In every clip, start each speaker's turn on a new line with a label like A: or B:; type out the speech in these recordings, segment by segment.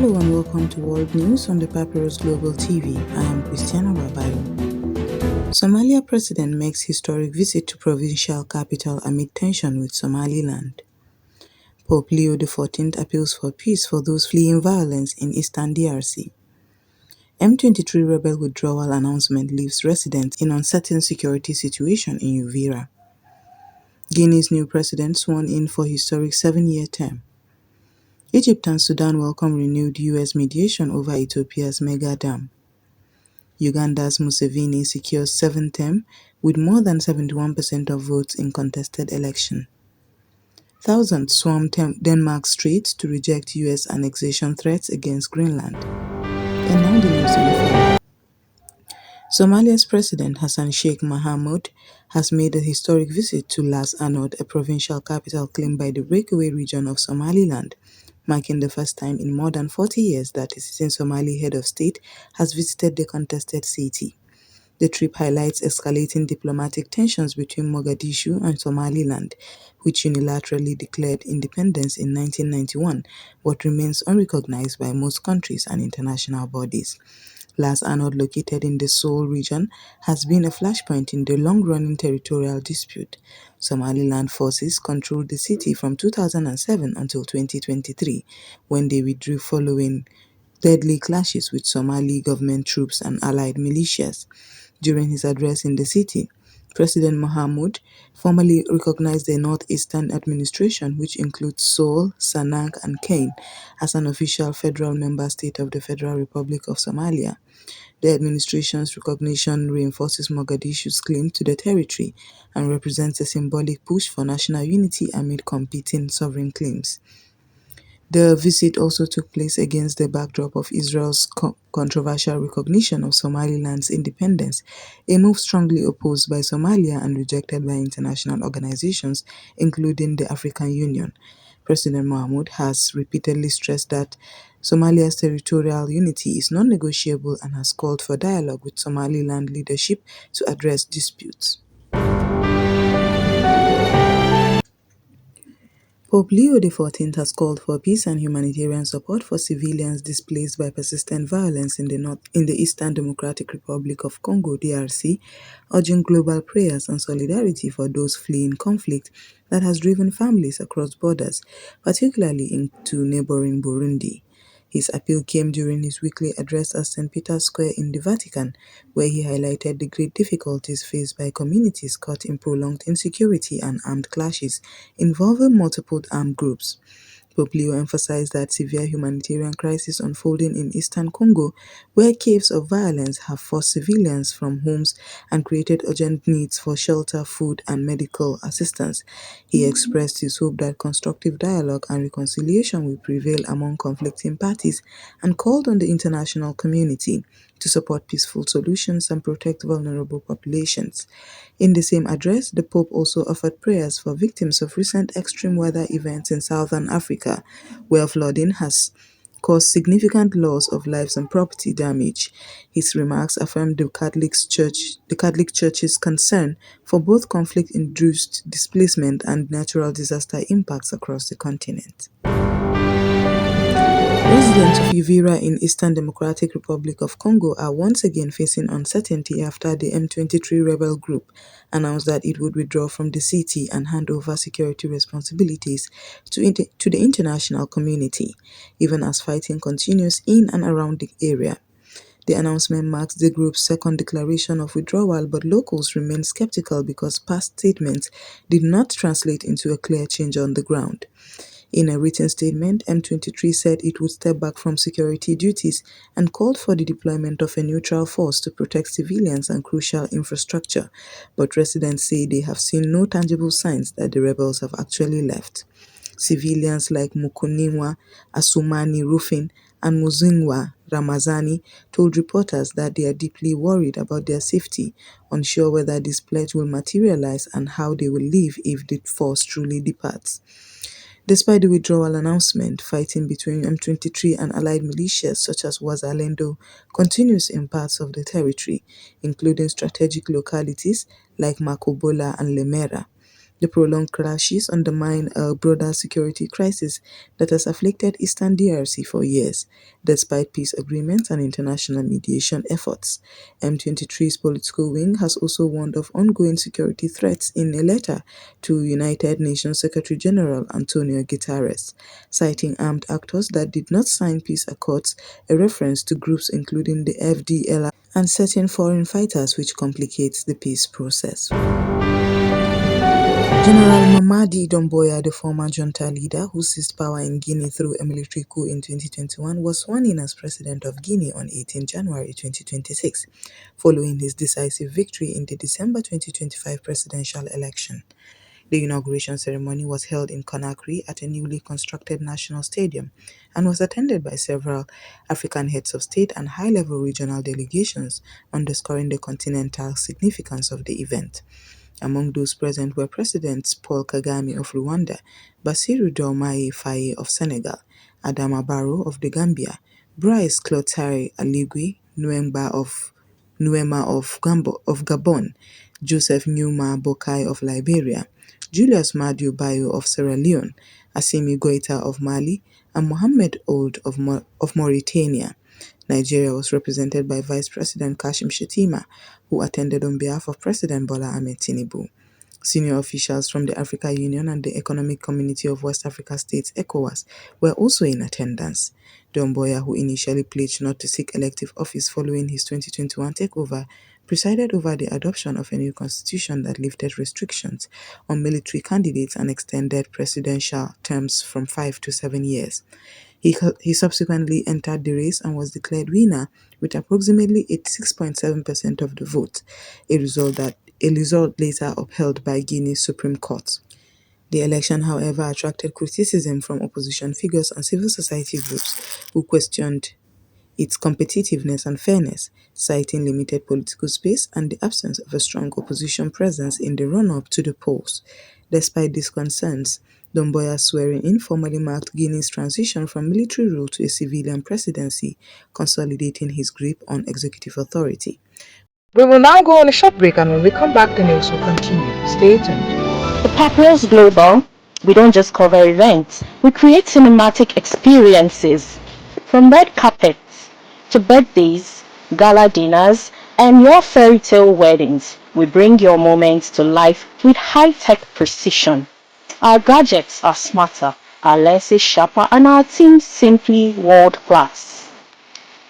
A: Hello and welcome to World News on the Papyrus Global TV. I am Christiana Babayo. Somalia president makes historic visit to provincial capital amid tension with Somaliland. Pope Leo XIV appeals for peace for those fleeing violence in eastern DRC. M23 rebel withdrawal announcement leaves residents in uncertain security situation in Uvira. Guinea's new president sworn in for historic 7-year term. Egypt and Sudan welcome renewed US mediation over Ethiopia's mega dam. Uganda's Museveni secures 7th term with more than 71% of votes in contested election. Thousands swarmed Denmark streets to reject US annexation threats against Greenland. And now the news in full. Somalia's President Hassan Sheikh Mohamud has made a historic visit to Las Anod, a provincial capital claimed by the breakaway region of Somaliland, marking the first time in more than 40 years that a sitting Somali head of state has visited the contested city. The trip highlights escalating diplomatic tensions between Mogadishu and Somaliland, which unilaterally declared independence in 1991 but remains unrecognized by most countries and international bodies. Las Anod, located in the Sool region, has been a flashpoint in the long-running territorial dispute. Somaliland forces controlled the city from 2007 until 2023, when they withdrew following deadly clashes with Somali government troops and allied militias. During his address in the city, President Mohamud formally recognized the Northeastern Administration, which includes Sool, Sanang, and Kane, as an official federal member state of the Federal Republic of Somalia. The administration's recognition reinforces Mogadishu's claim to the territory and represents a symbolic push for national unity amid competing sovereign claims. The visit also took place against the backdrop of Israel's controversial recognition of Somaliland's independence, a move strongly opposed by Somalia and rejected by international organizations, including the African Union. President Mohamud has repeatedly stressed that Somalia's territorial unity is non-negotiable and has called for dialogue with Somaliland leadership to address disputes. Pope Leo XIV has called for peace and humanitarian support for civilians displaced by persistent violence in the Eastern Democratic Republic of Congo (DRC), urging global prayers and solidarity for those fleeing conflict that has driven families across borders, particularly into neighboring Burundi. His appeal came during his weekly address at St. Peter's Square in the Vatican, where he highlighted the great difficulties faced by communities caught in prolonged insecurity and armed clashes involving multiple armed groups. Pope Leo emphasized that severe humanitarian crisis unfolding in eastern Congo, where caves of violence have forced civilians from homes and created urgent needs for shelter, food, and medical assistance. He expressed his hope that constructive dialogue and reconciliation will prevail among conflicting parties and called on the international community to support peaceful solutions and protect vulnerable populations. In the same address, the Pope also offered prayers for victims of recent extreme weather events in southern Africa, where flooding has caused significant loss of lives and property damage. His remarks affirmed the Catholic Church's concern for both conflict-induced displacement and natural disaster impacts across the continent. Residents of Uvira in Eastern Democratic Republic of Congo are once again facing uncertainty after the M23 rebel group announced that it would withdraw from the city and hand over security responsibilities to the international community, even as fighting continues in and around the area. The announcement marks the group's second declaration of withdrawal, but locals remain skeptical because past statements did not translate into a clear change on the ground. In a written statement, M23 said it would step back from security duties and called for the deployment of a neutral force to protect civilians and crucial infrastructure, but residents say they have seen no tangible signs that the rebels have actually left. Civilians like Mukuniwa Asumani Rufin and Muzingwa Ramazani told reporters that they are deeply worried about their safety, unsure whether this pledge will materialize and how they will live if the force truly departs. Despite the withdrawal announcement, fighting between M23 and allied militias such as Wazalendo continues in parts of the territory, including strategic localities like Makobola and Lemera. The prolonged clashes undermine a broader security crisis that has afflicted eastern DRC for years, despite peace agreements and international mediation efforts. M23's political wing has also warned of ongoing security threats in a letter to United Nations Secretary-General Antonio Guterres, citing armed actors that did not sign peace accords, a reference to groups including the FDLR and certain foreign fighters, which complicates the peace process. General Mamadi Doumbouya, the former junta leader who seized power in Guinea through a military coup in 2021, was sworn in as president of Guinea on 18 January 2026, following his decisive victory in the December 2025 presidential election. The inauguration ceremony was held in Conakry at a newly constructed national stadium and was attended by several African heads of state and high-level regional delegations, underscoring the continental significance of the event. Among those present were Presidents Paul Kagame of Rwanda, Bassirou Diomaye Faye of Senegal, Adama Barrow of the Gambia, Brice Clotaire Oligui Nguema of Gabon, Joseph Numa Boakai of Liberia, Julius Maadu Bio of Sierra Leone, Assimi Goïta of Mali, and Mohamed Ould of Mauritania. Nigeria was represented by Vice President Kashim Shettima, who attended on behalf of President Bola Ahmed Tinubu. Senior officials from the African Union and the Economic Community of West Africa States (ECOWAS) were also in attendance. Doumbouya, who initially pledged not to seek elective office following his 2021 takeover, presided over the adoption of a new constitution that lifted restrictions on military candidates and extended presidential terms from 5 to 7 years. He subsequently entered the race and was declared winner with approximately 86.7% of the vote, a result later upheld by Guinea's Supreme Court. The election, however, attracted criticism from opposition figures and civil society groups who questioned its competitiveness and fairness, citing limited political space and the absence of a strong opposition presence in the run-up to the polls. Despite these concerns, Doumbouya's swearing-in formally marked Guinea's transition from military rule to a civilian presidency, consolidating his grip on executive authority. We will now go on a short break, and when we come back, the news will continue. Stay tuned.
B: The Papyrus Global, we don't just cover events, we create cinematic experiences. From red carpets to birthdays, gala dinners, and your fairy tale weddings, we bring your moments to life with high-tech precision. Our gadgets are smarter, our lenses sharper, and our team simply world-class.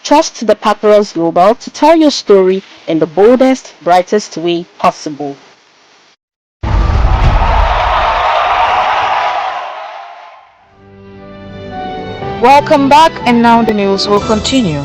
B: Trust the Papyrus Global to tell your story in the boldest, brightest way possible.
A: Welcome back, and now the news will continue.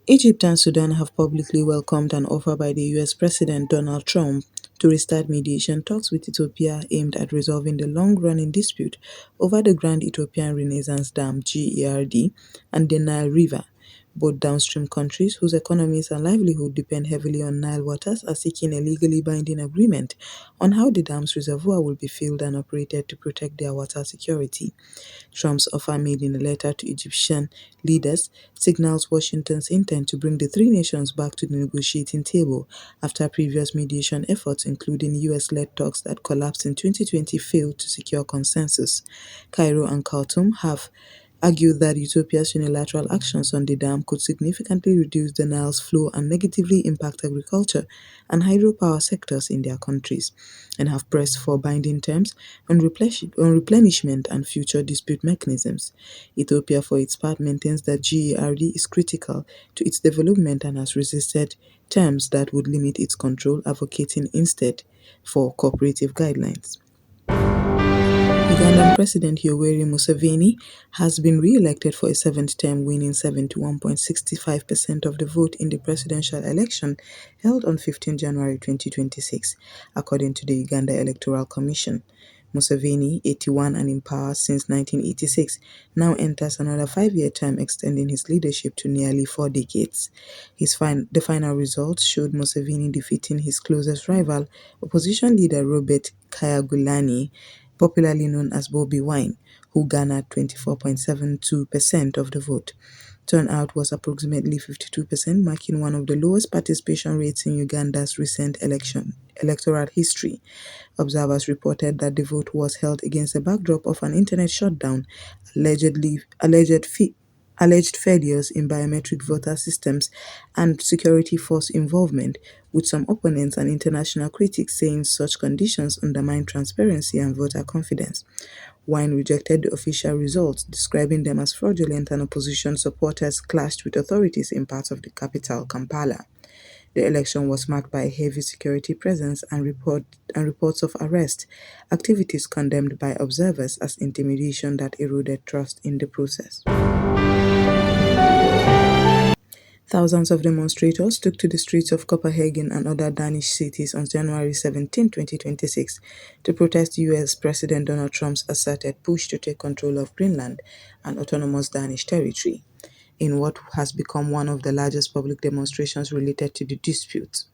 A: Egypt and Sudan have publicly welcomed an offer by the US President Donald Trump to restart mediation talks with Ethiopia aimed at resolving the long-running dispute over the Grand Ethiopian Renaissance Dam (GERD) and the Nile River. Both downstream countries, whose economies and livelihood depend heavily on Nile waters, are seeking a legally binding agreement on how the dam's reservoir will be filled and operated to protect their water security. Trump's offer, made in a letter to Egyptian leaders, signals Washington's intent to bring the three nations back to the negotiating table after previous mediation efforts, including US-led talks that collapsed in 2020, failed to secure consensus. Cairo and Khartoum have argued that Ethiopia's unilateral actions on the dam could significantly reduce the Nile's flow and negatively impact agriculture and hydropower sectors in their countries, and have pressed for binding terms on replenishment and future dispute mechanisms. Ethiopia, for its part, maintains that GERD is critical to its development and has resisted terms that would limit its control, advocating instead for cooperative guidelines. Ugandan President Yoweri Museveni has been re-elected for a seventh term, winning 71.65% of the vote in the presidential election held on 15 January 2026, according to the Uganda Electoral Commission. Museveni, 81 and in power since 1986, now enters another five-year term, extending his leadership to nearly 4 decades. The final results showed Museveni defeating his closest rival, opposition leader Robert Kyagulanyi, popularly known as Bobi Wine, who garnered 24.72% of the vote. Turnout was approximately 52%, marking one of the lowest participation rates in Uganda's recent electoral history. Observers reported that the vote was held against a backdrop of an internet shutdown, alleged failures in biometric voter systems, and security force involvement, with some opponents and international critics saying such conditions undermine transparency and voter confidence. Wine rejected the official results, describing them as fraudulent, and opposition supporters clashed with authorities in parts of the capital, Kampala. The election was marked by a heavy security presence and reports of arrest, activities condemned by observers as intimidation that eroded trust in the process. Thousands of demonstrators took to the streets of Copenhagen and other Danish cities on January 17, 2026, to protest US President Donald Trump's asserted push to take control of Greenland, an autonomous Danish territory, in what has become one of the largest public demonstrations related to the dispute.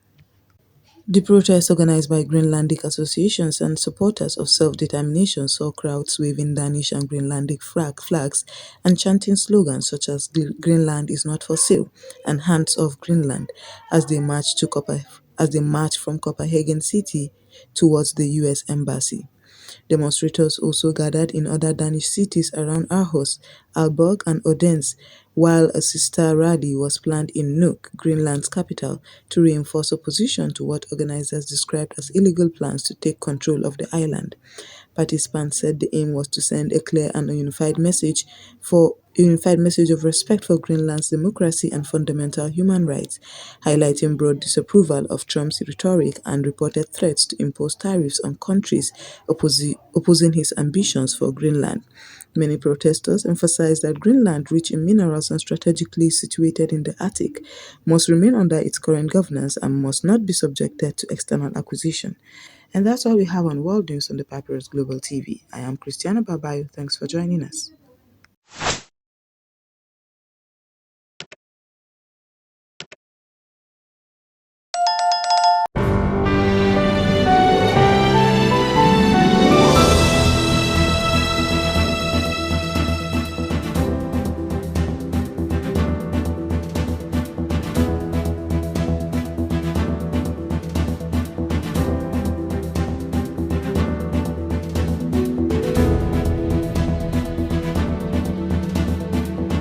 A: The protest, organized by Greenlandic associations and supporters of self-determination, saw crowds waving Danish and Greenlandic flags and chanting slogans such as "Greenland is not for sale" and "Hands off Greenland" as they marched from Copenhagen city towards the US embassy. Demonstrators also gathered in other Danish cities around Aarhus, Aalborg and Odense, while a sister rally was planned in Nuuk, Greenland's capital, to reinforce opposition to what organizers described as illegal plans to take control of the island. Participants said the aim was to send a clear and unified message of respect for Greenland's democracy and fundamental human rights, highlighting broad disapproval of Trump's rhetoric and reported threats to impose tariffs on countries opposing his ambitions for Greenland. Many protesters emphasized that Greenland, rich in minerals and strategically situated in the Arctic, must remain under its current governance and must not be subjected to external acquisition. And that's all we have on World News on the Papyrus Global TV. I am Christiana Babayo. Thanks for joining us.